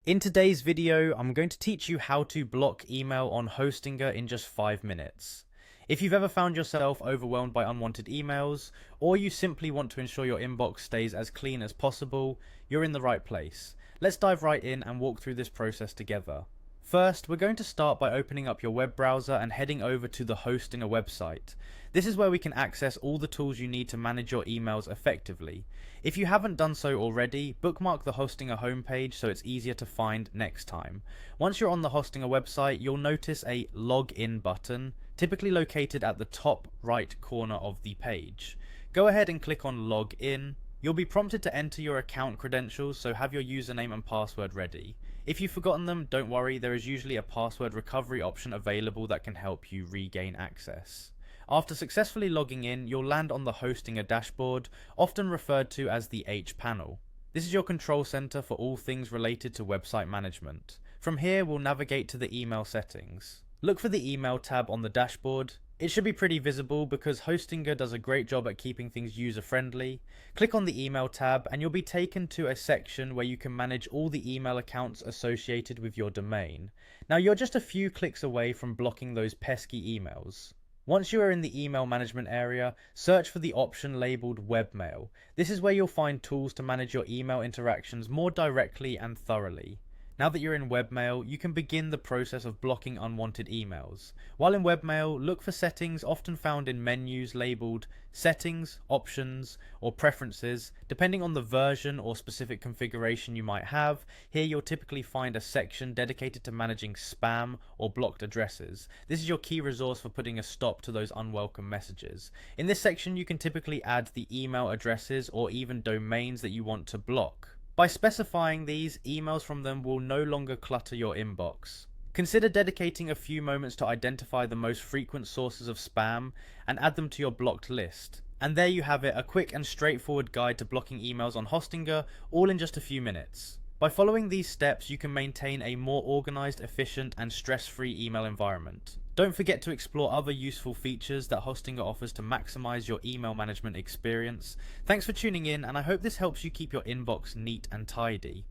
In today's video, I'm going to teach you how to block email on Hostinger in just 5 minutes. If you've ever found yourself overwhelmed by unwanted emails, or you simply want to ensure your inbox stays as clean as possible, you're in the right place. Let's dive right in and walk through this process together. First, we're going to start by opening up your web browser and heading over to the Hostinger website. This is where we can access all the tools you need to manage your emails effectively. If you haven't done so already, bookmark the Hostinger homepage so it's easier to find next time. Once you're on the Hostinger website, you'll notice a login button, typically located at the top right corner of the page. Go ahead and click on login. You'll be prompted to enter your account credentials, so have your username and password ready. If you've forgotten them, don't worry, there is usually a password recovery option available that can help you regain access. After successfully logging in, you'll land on the Hostinger dashboard, often referred to as the H panel. This is your control center for all things related to website management. From here, we'll navigate to the email settings. Look for the email tab on the dashboard. It should be pretty visible because Hostinger does a great job at keeping things user-friendly. Click on the email tab and you'll be taken to a section where you can manage all the email accounts associated with your domain. Now you're just a few clicks away from blocking those pesky emails. Once you are in the email management area, search for the option labeled Webmail. This is where you'll find tools to manage your email interactions more directly and thoroughly. Now that you're in Webmail, you can begin the process of blocking unwanted emails. While in Webmail, look for settings often found in menus labeled Settings, Options, or Preferences. Depending on the version or specific configuration you might have, here you'll typically find a section dedicated to managing spam or blocked addresses. This is your key resource for putting a stop to those unwelcome messages. In this section, you can typically add the email addresses or even domains that you want to block. By specifying these, emails from them will no longer clutter your inbox. Consider dedicating a few moments to identify the most frequent sources of spam and add them to your blocked list. And there you have it, a quick and straightforward guide to blocking emails on Hostinger, all in just a few minutes. By following these steps, you can maintain a more organized, efficient, and stress-free email environment. Don't forget to explore other useful features that Hostinger offers to maximize your email management experience. Thanks for tuning in, and I hope this helps you keep your inbox neat and tidy.